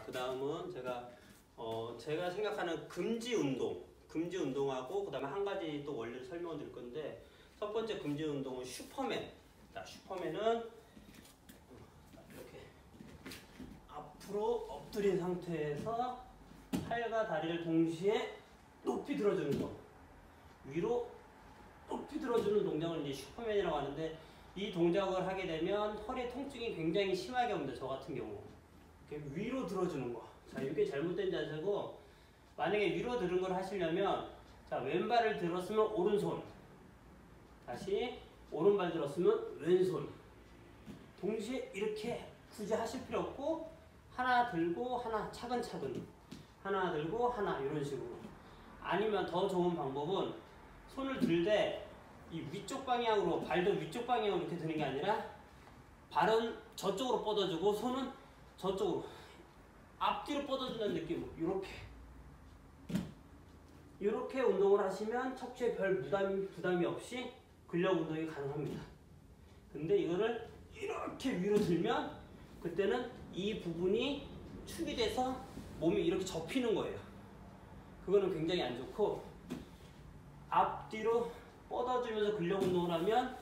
그 다음은 제가 생각하는 금지 운동하고 그 다음에 한 가지 또 원리를 설명을 드릴 건데, 첫 번째 금지 운동은 슈퍼맨. 자, 슈퍼맨은 이렇게 앞으로 엎드린 상태에서 팔과 다리를 동시에 높이 들어주는 거, 위로 높이 들어주는 동작을 이제 슈퍼맨이라고 하는데, 이 동작을 하게 되면 허리 통증이 굉장히 심하게 옵니다. 저 같은 경우 이렇게 위로 들어주는 거. 자, 이게 잘못된 자세고, 만약에 위로 들은 걸 하시려면, 자, 왼발을 들었으면 오른손, 다시 오른발 들었으면 왼손, 동시에 이렇게 굳이 하실 필요 없고, 하나 들고 하나 차근차근, 하나 들고 하나, 이런 식으로. 아니면 더 좋은 방법은 손을 들 때 이 위쪽 방향으로, 발도 위쪽 방향으로 이렇게 드는 게 아니라 발은 저쪽으로 뻗어주고 손은 저쪽으로 앞뒤로 뻗어주는 느낌으로 이렇게 운동을 하시면 척추에 별 부담이 없이 근력 운동이 가능합니다. 근데 이거를 이렇게 위로 들면 그때는 이 부분이 축이 돼서 몸이 이렇게 접히는 거예요. 그거는 굉장히 안 좋고, 앞뒤로 뻗어주면서 근력 운동을 하면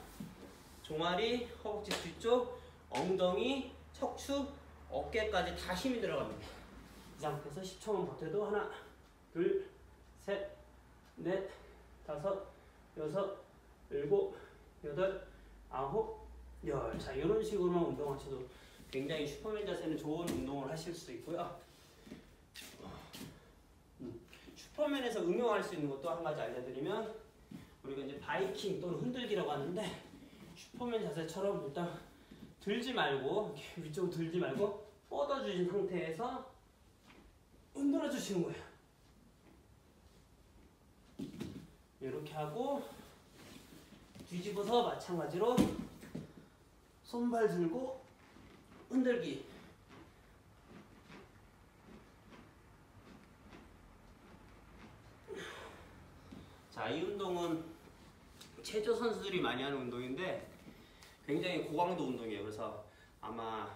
종아리, 허벅지 뒤쪽, 엉덩이, 척추, 어깨까지 다 힘이 들어갑니다. 이 상태에서 10초만 버텨도 하나, 둘, 셋, 넷, 다섯, 여섯, 일곱, 여덟, 아홉, 열. 자, 이런 식으로만 운동하셔도 굉장히 슈퍼맨 자세는 좋은 운동을 하실 수 있고요. 슈퍼맨에서 응용할 수 있는 것도 한 가지 알려드리면, 우리가 이제 바이킹 또는 흔들기라고 하는데, 슈퍼맨 자세처럼 일단 들지 말고, 위쪽으로 들지 말고 뻗어주신 상태에서 흔들어 주시는 거예요. 이렇게 하고, 뒤집어서 마찬가지로 손발 들고 흔들기. 자, 이 운동은 체조 선수들이 많이 하는 운동인데 굉장히 고강도 운동이에요. 그래서 아마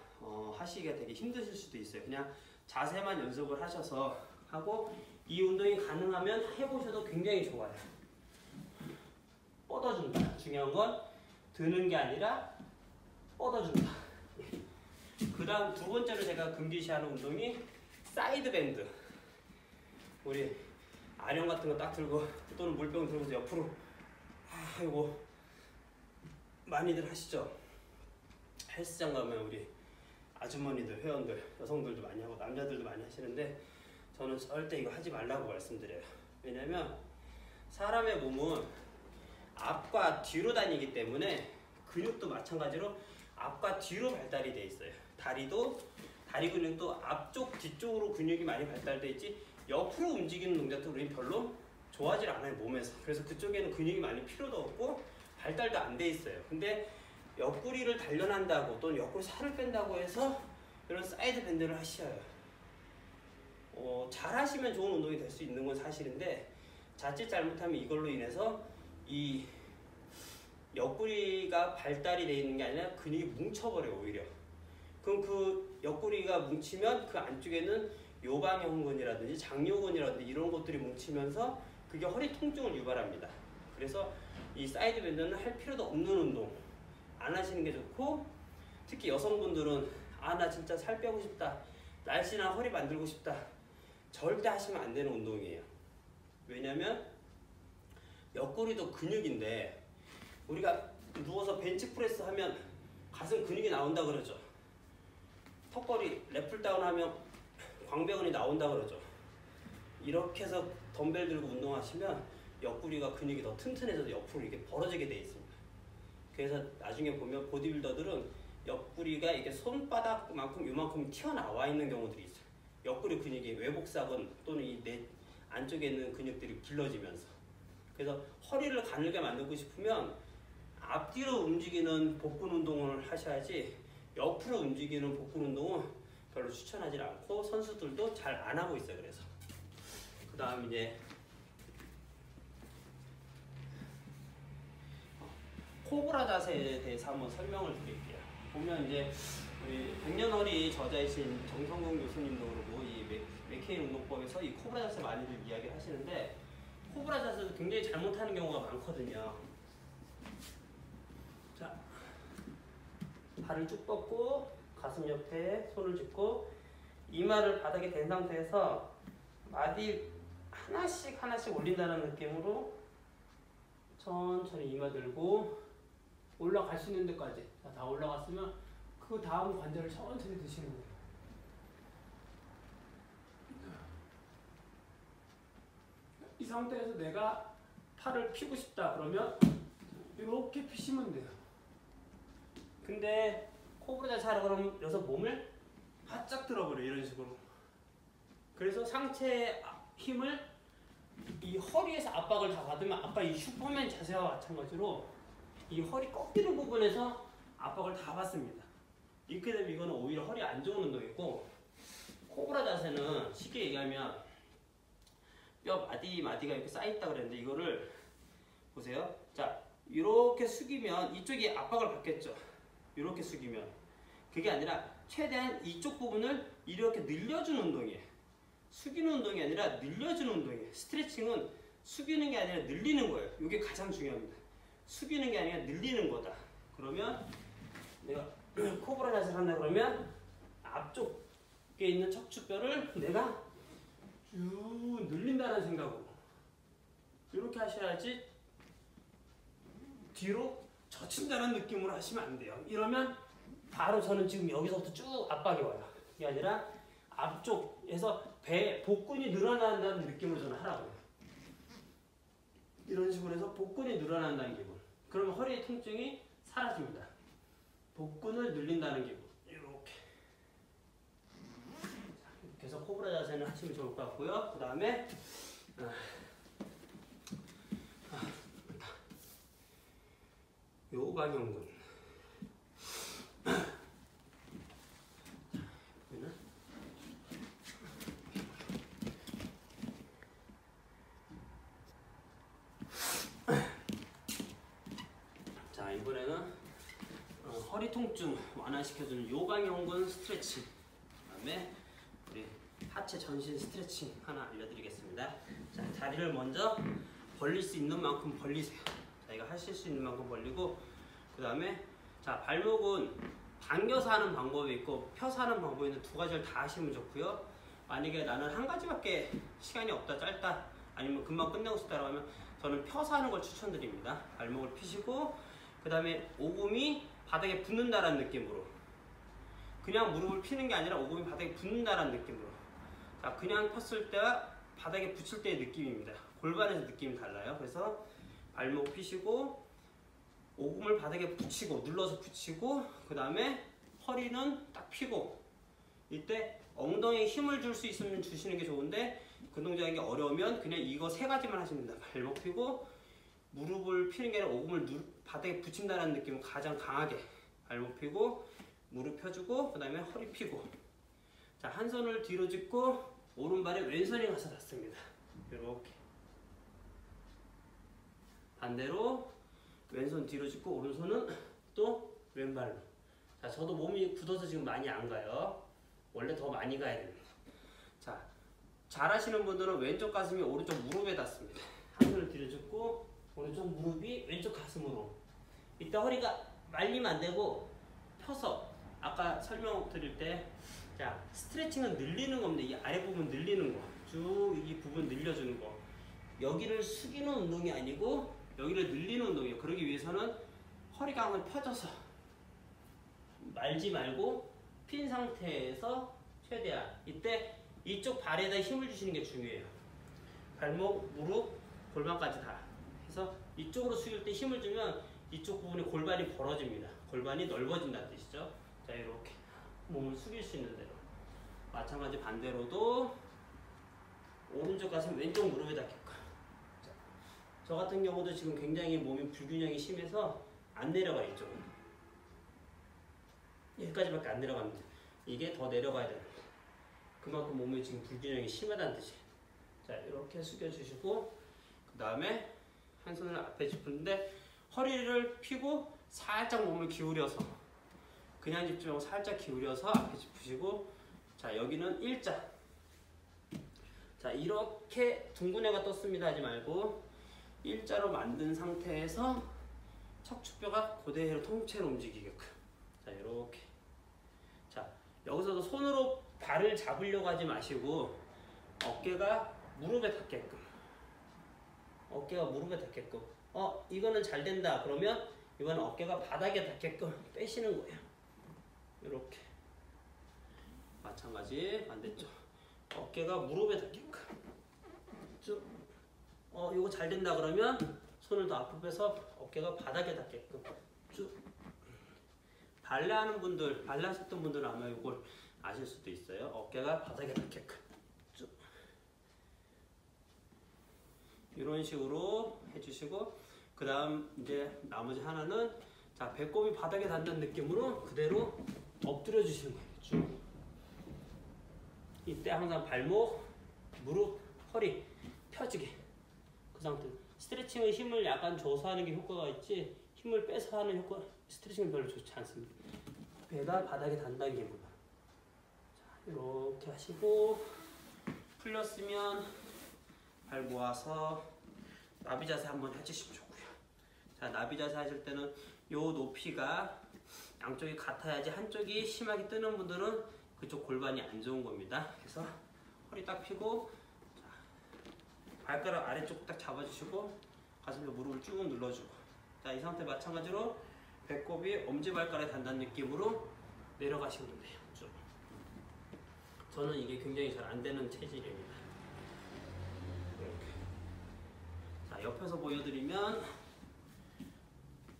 하시기가 되게 힘드실 수도 있어요. 그냥 자세만 연습을 하셔서 하고, 이 운동이 가능하면 해보셔도 굉장히 좋아요. 뻗어준다. 중요한 건 드는 게 아니라 뻗어준다. 그 다음 두 번째로 제가 금기시하는 운동이 사이드 밴드. 우리 아령 같은 거 딱 들고 또는 물병 들고서 옆으로, 이거 많이들 하시죠? 헬스장 가면 우리 아주머니들, 회원들, 여성들도 많이 하고 남자들도 많이 하시는데, 저는 절대 이거 하지 말라고 말씀드려요. 왜냐면 사람의 몸은 앞과 뒤로 다니기 때문에 근육도 마찬가지로 앞과 뒤로 발달이 돼 있어요. 다리 근육도 앞쪽, 뒤쪽으로 근육이 많이 발달돼 있지, 옆으로 움직이는 동작도 우리 별로 좋아하지 않아요, 몸에서. 그래서 그쪽에는 근육이 많이 필요도 없고 발달도 안 돼 있어요. 근데 옆구리를 단련한다고 또는 옆구리 살을 뺀다고 해서 이런 사이드 밴드를 하셔요. 잘 하시면 좋은 운동이 될 수 있는 건 사실인데, 자칫 잘못하면 이걸로 인해서 이 옆구리가 발달이 돼 있는 게 아니라 근육이 뭉쳐버려요, 오히려. 그럼 그 옆구리가 뭉치면 그 안쪽에는 요방형근이라든지 장요근이라든지 이런 것들이 뭉치면서 그게 허리 통증을 유발합니다. 그래서 이 사이드 밴드는 할 필요도 없는 운동, 안 하시는 게 좋고, 특히 여성분들은 나 진짜 살 빼고 싶다, 날씬한 허리 만들고 싶다, 절대 하시면 안 되는 운동이에요. 왜냐면 옆구리도 근육인데, 우리가 누워서 벤치프레스 하면 가슴 근육이 나온다 그러죠. 턱걸이 랩풀다운 하면 광배근이 나온다 그러죠. 이렇게 해서 덤벨 들고 운동하시면 옆구리가 근육이 더 튼튼해져서 옆으로 이렇게 벌어지게 돼 있습니다. 그래서 나중에 보면 보디빌더들은 옆구리가 이렇게 손바닥만큼 요만큼 튀어나와 있는 경우들이 있어요. 옆구리 근육이 외복사근 또는 이 내 안쪽에 있는 근육들이 길러지면서. 그래서 허리를 가늘게 만들고 싶으면 앞뒤로 움직이는 복근 운동을 하셔야지, 옆으로 움직이는 복근 운동은 별로 추천하지 않고 선수들도 잘 안 하고 있어요. 그래서 그 다음 이제 코브라 자세에 대해서 한번 설명을 드릴게요. 보면 이제 우리 백년허리 저자이신 정성공 교수님도 그러고 이 맥케인 운동법에서 이 코브라 자세 많이들 이야기를 하시는데 코브라 자세도 굉장히 잘못하는 경우가 많거든요. 자, 발을 쭉 뻗고 가슴 옆에 손을 짚고 이마를 바닥에 댄 상태에서 마디 하나씩 올린다는 느낌으로 천천히 이마 들고 올라갈 수 있는 데까지. 자, 다 올라갔으면 그 다음 관절을 천천히 드시는 거예요. 이 상태에서 내가 팔을 펴고 싶다 그러면 이렇게 펴시면 돼요. 근데 코브라 자세 하라 그러면 여기서 몸을 바짝 들어버려 이런 식으로. 그래서 상체의 힘을 이 허리에서 압박을 다 받으면 아까 이 슈퍼맨 자세와 마찬가지로 이 허리 꺾이는 부분에서 압박을 다 받습니다. 이렇게 되면 이거는 오히려 허리 안 좋은 운동이고, 코브라 자세는 쉽게 얘기하면 뼈 마디가 이렇게 쌓여있다 그랬는데 이거를 보세요. 자, 이렇게 숙이면 이쪽이 압박을 받겠죠. 이렇게 숙이면. 그게 아니라 최대한 이쪽 부분을 이렇게 늘려주는 운동이에요. 숙이는 운동이 아니라 늘려주는 운동이에요. 스트레칭은 숙이는 게 아니라 늘리는 거예요. 이게 가장 중요합니다. 숙이는 게 아니라 늘리는 거다. 그러면 내가 코브라 자세를 한다 그러면 앞쪽에 있는 척추뼈를 내가 쭉 늘린다는 생각으로 이렇게 하셔야지 뒤로 젖힌다는 느낌으로 하시면 안 돼요. 이러면 바로 저는 지금 여기서부터 쭉 압박이 와요. 이게 아니라 앞쪽에서 배 복근이 늘어난다는 느낌으로 저는 하라고 해요. 이런 식으로 해서 복근이 늘어난다는 기분. 그러면 허리의 통증이 사라집니다. 복근을 늘린다는 기분. 이렇게. 그래서 코브라 자세는 하시면 좋을 것 같고요. 그 다음에 요방형근. 자, 이번에는 허리 통증 완화시켜주는 요방형근 스트레칭, 그 다음에 우리 하체 전신 스트레칭 하나 알려드리겠습니다. 자, 다리를 먼저 벌릴 수 있는 만큼 벌리세요. 자기가 하실 수 있는 만큼 벌리고, 그 다음에 자, 발목은 당겨서 하는 방법이 있고 펴서 하는 방법이 있는 두 가지를 다 하시면 좋고요. 만약에 나는 한 가지밖에 시간이 없다, 짧다, 아니면 금방 끝내고 싶다라고 하면 저는 펴서 하는 걸 추천드립니다. 발목을 펴시고, 그 다음에 오금이 바닥에 붙는다는 느낌으로, 그냥 무릎을 피는 게 아니라 오금이 바닥에 붙는다는 느낌으로. 자, 그냥 폈을 때와 바닥에 붙일 때의 느낌입니다. 골반에서 느낌이 달라요. 그래서 발목 펴시고 오금을 바닥에 붙이고 눌러서 붙이고, 그 다음에 허리는 딱 펴고, 이때 엉덩이에 힘을 줄 수 있으면 주시는 게 좋은데 그 동작이 어려우면 그냥 이거 세 가지만 하시면 됩니다. 발목 펴고 무릎을 피는 게 아니라 오금을 바닥에 붙인다는 느낌을 가장 강하게. 발목 펴고 무릎 펴주고, 그 다음에 허리 펴고. 자, 한 손을 뒤로 짚고 오른발에 왼손이 가서 닿습니다. 이렇게. 반대로 왼손 뒤로 짚고 오른손은 또 왼발로. 자, 저도 몸이 굳어서 지금 많이 안 가요. 원래 더 많이 가야 됩니다. 자, 잘 하시는 분들은 왼쪽 가슴이 오른쪽 무릎에 닿습니다. 한 손을 뒤로 짚고 오른쪽 무릎이 왼쪽 가슴으로. 이때 허리가 말리면 안 되고 펴서, 아까 설명드릴 때, 자, 스트레칭은 늘리는 겁니다. 이 아래 부분 늘리는 거, 쭉 이 부분 늘려주는 거. 여기를 숙이는 운동이 아니고 여기를 늘리는 운동이에요. 그러기 위해서는 허리가 한번 펴져서 말지 말고 핀 상태에서 최대한 이때 이쪽 발에다 힘을 주시는 게 중요해요. 발목, 무릎, 골반까지 다 해서 이쪽으로 숙일 때 힘을 주면 이쪽 부분이 골반이 벌어집니다. 골반이 넓어진다는 뜻이죠. 자, 이렇게 몸을 숙일 수 있는 대로. 마찬가지 반대로도 오른쪽 가슴 왼쪽 무릎에 닿게끔. 자, 저 같은 경우도 지금 굉장히 몸이 불균형이 심해서 안 내려가. 이쪽은 여기까지밖에 안 내려갑니다. 이게 더 내려가야 됩니다. 그만큼 몸이 지금 불균형이 심하다는 뜻이에요. 자, 이렇게 숙여주시고, 그 다음에 한 손을 앞에 짚는데 허리를 펴고 살짝 몸을 기울여서 그냥 짚지 말고 살짝 기울여서 앞에 짚으시고, 자 여기는 일자. 자 이렇게 둥근 애가 떴습니다 하지 말고 일자로 만든 상태에서 척추뼈가 그대로 통째로 움직이게끔. 자 이렇게. 자 여기서도 손으로 발을 잡으려고 하지 마시고 어깨가 무릎에 닿게끔. 어깨가 무릎에 닿게끔. 이거는 잘 된다 그러면 이거는 어깨가 바닥에 닿게끔 빼시는 거예요. 이렇게. 마찬가지 반대쪽. 어깨가 무릎에 닿게끔. 쭉. 이거 잘 된다 그러면 손을 더 앞으로 빼서 어깨가 바닥에 닿게끔. 쭉. 발레 하는 분들, 발레 하셨던 분들은 아마 이걸 아실 수도 있어요. 어깨가 바닥에 닿게끔. 쭉. 이런 식으로 해주시고, 그 다음 이제 나머지 하나는 자 배꼽이 바닥에 닿는 느낌으로 그대로 엎드려 주시는 거예요. 쭉. 이때 항상 발목, 무릎, 허리 펴지게. 그 상태. 스트레칭은 힘을 약간 줘서 하는 게 효과가 있지 힘을 빼서 하는 효과, 스트레칭은 별로 좋지 않습니다. 배가 바닥에 닿는다는 게 뭐야. 자, 이렇게 하시고 풀렸으면 발 모아서 나비 자세 한번 해주시면 좋고요. 자, 나비 자세 하실 때는 요 높이가 양쪽이 같아야지, 한쪽이 심하게 뜨는 분들은 그쪽 골반이 안 좋은 겁니다. 그래서 허리 딱 펴고, 자, 발가락 아래쪽 딱 잡아주시고 가슴에 무릎을 쭉 눌러주고, 자, 이 상태 마찬가지로 배꼽이 엄지발가락에 닿는 느낌으로 내려가시면 돼요. 쭉. 저는 이게 굉장히 잘 안 되는 체질입니다. 이렇게. 자, 옆에서 보여드리면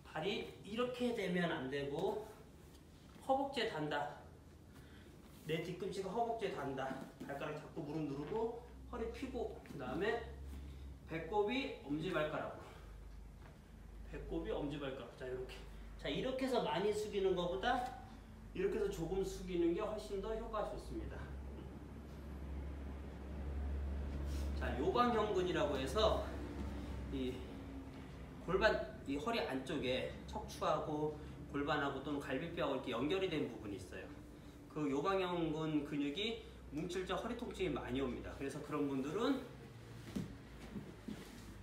발이 이렇게 되면 안 되고 허벅지에 닿는다. 내 뒤꿈치가 허벅지에 닿는다. 발가락 잡고 무릎 누르고 허리 펴고, 그 다음에 배꼽이 엄지발가락으로. 배꼽이 엄지발가락. 자, 이렇게. 자, 이렇게 해서 많이 숙이는 것보다 이렇게 해서 조금 숙이는 게 훨씬 더 효과가 좋습니다. 자, 요방형근이라고 해서 이 골반, 이 허리 안쪽에 척추하고 골반하고 또는 갈비뼈하고 이렇게 연결이 된 부분이 있어요. 그 요방형근 근육이 뭉칠 때 허리 통증이 많이 옵니다. 그래서 그런 분들은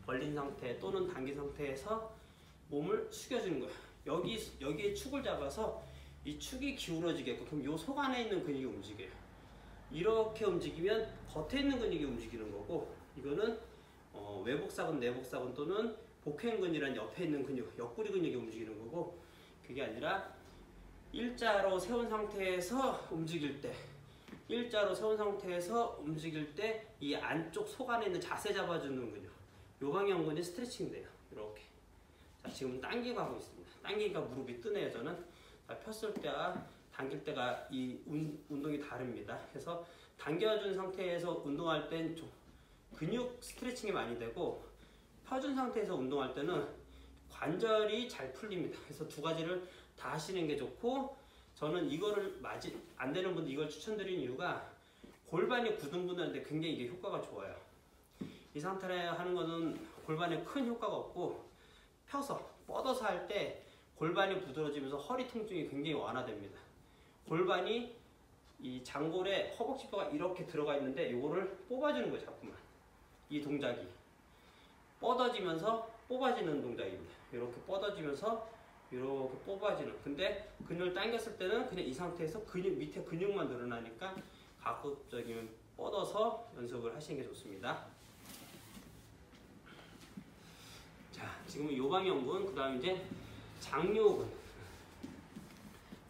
벌린 상태 또는 당긴 상태에서 몸을 숙여주는 거예요. 여기에 축을 잡아서 이 축이 기울어지게끔, 그럼 요 속 안에 있는 근육이 움직여요. 이렇게 움직이면 겉에 있는 근육이 움직이는 거고, 이거는 외복사근, 내복사근 또는 복행근이라는 옆에 있는 근육, 옆구리 근육이 움직이는 거고, 그게 아니라 일자로 세운 상태에서 움직일 때, 이 안쪽 속 안에 있는 자세 잡아주는 근육, 요방형근이 스트레칭 돼요. 이렇게. 자, 지금 당기고 하고 있습니다. 당기니까 무릎이 뜨네요. 저는. 자, 폈을 때와 당길 때가 이 운동이 다릅니다. 그래서 당겨준 상태에서 운동할 땐 좀 근육 스트레칭이 많이 되고, 펴준 상태에서 운동할 때는 관절이 잘 풀립니다. 그래서 두 가지를 다 하시는 게 좋고, 저는 이거를 안 되는 분들 이걸 추천드리는 이유가 골반이 굳은 분들한테 굉장히 이게 효과가 좋아요. 이 상태로 하는 거는 골반에 큰 효과가 없고, 펴서 뻗어서 할 때 골반이 부드러워지면서 허리 통증이 굉장히 완화됩니다. 골반이 이 장골에 허벅지뼈가 이렇게 들어가 있는데 이거를 뽑아주는 거예요. 자꾸만 이 동작이 뻗어지면서 뽑아지는 동작입니다. 이렇게 뻗어지면서 이렇게 뽑아지는. 근데 근육을 당겼을 때는 그냥 이 상태에서 밑에 근육만 늘어나니까 가급적이면 뻗어서 연습을 하시는 게 좋습니다. 자, 지금은 요방형근, 그 다음 이제 장요근.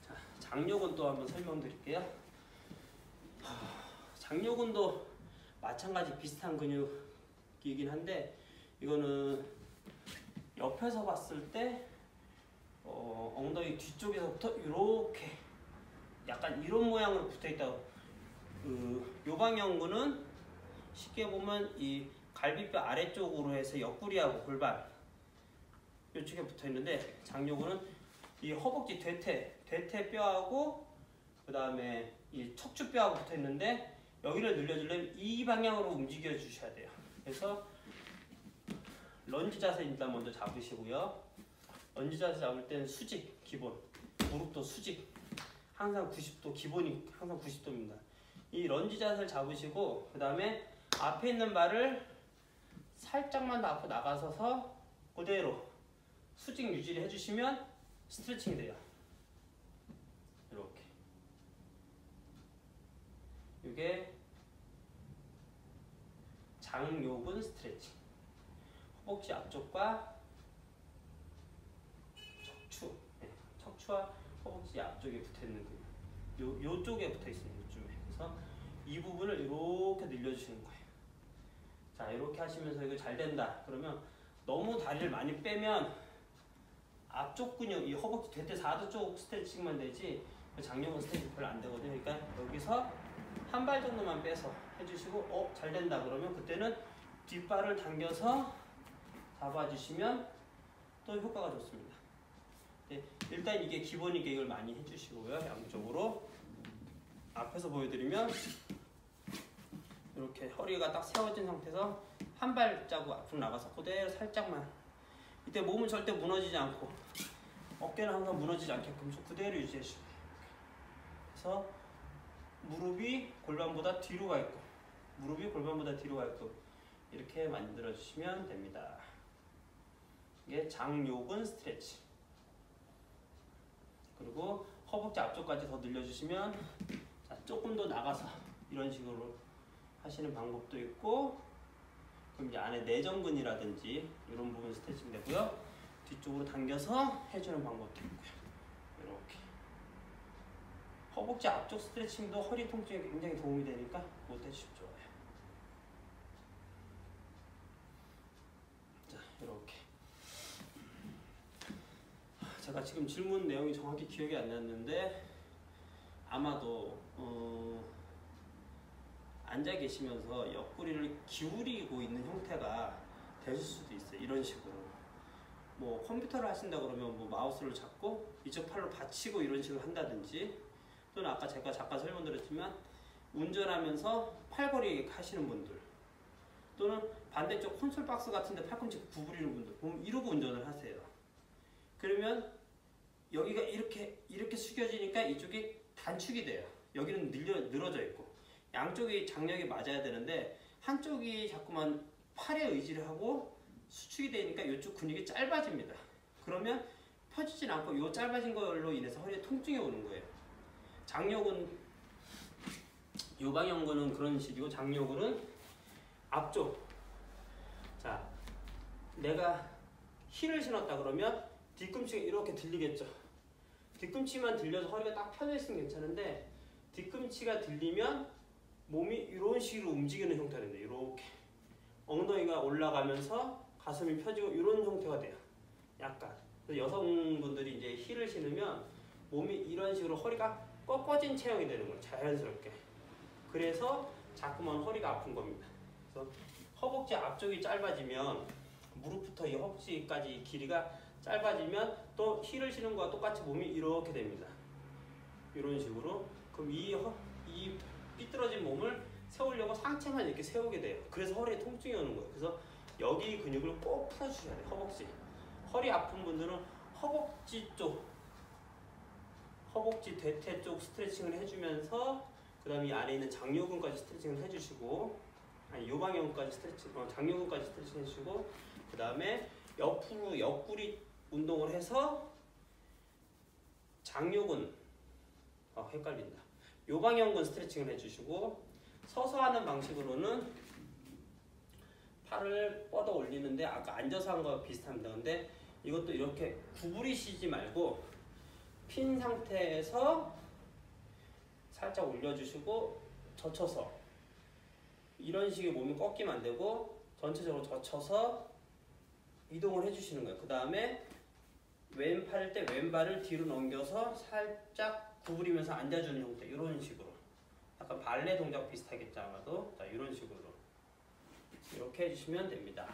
자, 장요근 또 한번 설명드릴게요. 장요근도 마찬가지 비슷한 근육이긴 한데, 이거는 옆에서 봤을 때 엉덩이 뒤쪽에서부터 이렇게 약간 이런 모양으로 붙어있다고. 요방형근은 쉽게 보면 이 갈비뼈 아래쪽으로 해서 옆구리하고 골반 이쪽에 붙어있는데, 장요근은 이 허벅지 대퇴뼈하고 그 다음에 이 척추뼈하고 붙어있는데, 여기를 늘려주려면 이 방향으로 움직여 주셔야 돼요. 그래서 런지 자세 일단 먼저 잡으시고요. 런지 자세 잡을 때는 수직 기본, 무릎도 수직, 항상 90도, 기본이 항상 90도입니다. 이 런지 자세를 잡으시고 그 다음에 앞에 있는 발을 살짝만 더 앞으로 나가서서 그대로 수직 유지를 해주시면 스트레칭이 돼요. 이렇게. 이게 장요근 스트레칭. 허벅지 앞쪽과 척추, 척추와 허벅지 앞쪽에 붙어있는 근육, 요쪽에 붙어있어요. 요쯤에. 그래서 이 부분을 이렇게 늘려주시는 거예요. 자, 이렇게 하시면서 이거 잘 된다. 그러면 너무 다리를 많이 빼면 앞쪽 근육, 이 허벅지 대퇴 4두 쪽 스트레칭만 되지 장요근 스트레칭 별로 안 되거든요. 그러니까 여기서 한 발 정도만 빼서 해주시고 잘 된다 그러면 그때는 뒷발을 당겨서 잡아주시면 또 효과가 좋습니다. 네, 일단 이게 기본이니까 이걸 많이 해주시고요. 양쪽으로 앞에서 보여드리면 이렇게 허리가 딱 세워진 상태에서 한 발자국 앞으로 나가서 그대로 살짝만, 이때 몸은 절대 무너지지 않고 어깨는 항상 무너지지 않게끔 그대로 유지해 주시고, 그래서 무릎이 골반보다 뒤로 가 있고 무릎이 골반보다 뒤로 가 있고 이렇게 만들어 주시면 됩니다. 이게 장요근 스트레치. 그리고 허벅지 앞쪽까지 더 늘려주시면, 자, 조금 더 나가서 이런 식으로 하시는 방법도 있고, 그럼 이제 안에 내전근이라든지 이런 부분 스트레칭 되고요. 뒤쪽으로 당겨서 해주는 방법도 있고요. 이렇게. 허벅지 앞쪽 스트레칭도 허리 통증에 굉장히 도움이 되니까 그것도 해주시면 좋아요. 자, 이렇게. 제가 지금 질문 내용이 정확히 기억이 안 났는데 아마도 앉아 계시면서 옆구리를 기울이고 있는 형태가 되실 수도 있어요. 이런 식으로. 뭐 컴퓨터를 하신다 그러면 뭐 마우스를 잡고 이쪽 팔로 받치고 이런 식으로 한다든지, 또는 아까 제가 잠깐 설명드렸지만 운전하면서 팔걸이 하시는 분들, 또는 반대쪽 콘솔 박스 같은데 팔꿈치 구부리는 분들 보면 이러고 운전을 하세요. 그러면 여기가 이렇게 숙여지니까 이쪽이 단축이 돼요. 여기는 늘어져 있고 양쪽이 장력이 맞아야 되는데 한쪽이 자꾸만 팔에 의지를 하고 수축이 되니까 이쪽 근육이 짧아집니다. 그러면 펴지진 않고 이 짧아진 걸로 인해서 허리에 통증이 오는 거예요. 장요근, 요방형근은 그런 식이고 장요근은 앞쪽. 자, 내가 힐을 신었다 그러면 뒤꿈치가 이렇게 들리겠죠. 뒤꿈치만 들려서 허리가 딱 펴져 있으면 괜찮은데 뒤꿈치가 들리면 몸이 이런 식으로 움직이는 형태가 됩니다. 이렇게 엉덩이가 올라가면서 가슴이 펴지고 이런 형태가 돼요. 약간. 그래서 여성분들이 이제 힐을 신으면 몸이 이런 식으로 허리가 꺾어진 체형이 되는 거예요. 자연스럽게. 그래서 자꾸만 허리가 아픈 겁니다. 그래서 허벅지 앞쪽이 짧아지면 무릎부터 이 허벅지까지 길이가 짧아지면 또 힐을 신은 거와 똑같이 몸이 이렇게 됩니다. 이런 식으로. 그럼 이 삐뚤어진 몸을 세우려고 상체만 이렇게 세우게 돼요. 그래서 허리에 통증이 오는 거예요. 그래서 여기 근육을 꼭 풀어주셔야 돼요. 허벅지. 허리 아픈 분들은 허벅지 쪽, 허벅지 대퇴 쪽 스트레칭을 해주면서 그 다음에 이 안에 있는 장요근까지 스트레칭을 해주시고, 아니 요방형까지 스트레칭, 장요근까지 스트레칭 해주시고, 그 다음에 옆으로 옆구리 운동을 해서 장요근, 헷갈린다. 요방형근 스트레칭을 해주시고, 서서 하는 방식으로는 팔을 뻗어 올리는데 아까 앉아서 한 거 비슷합니다. 근데 이것도 이렇게 구부리시지 말고 핀 상태에서 살짝 올려주시고 젖혀서, 이런 식의 몸이 꺾이면 안 되고 전체적으로 젖혀서 이동을 해주시는 거예요. 그 다음에 왼팔일 때 왼발을 뒤로 넘겨서 살짝 구부리면서 앉아주는 형태, 이런 식으로. 약간 발레 동작 비슷하겠죠 아마도. 자, 이런 식으로 이렇게 해주시면 됩니다.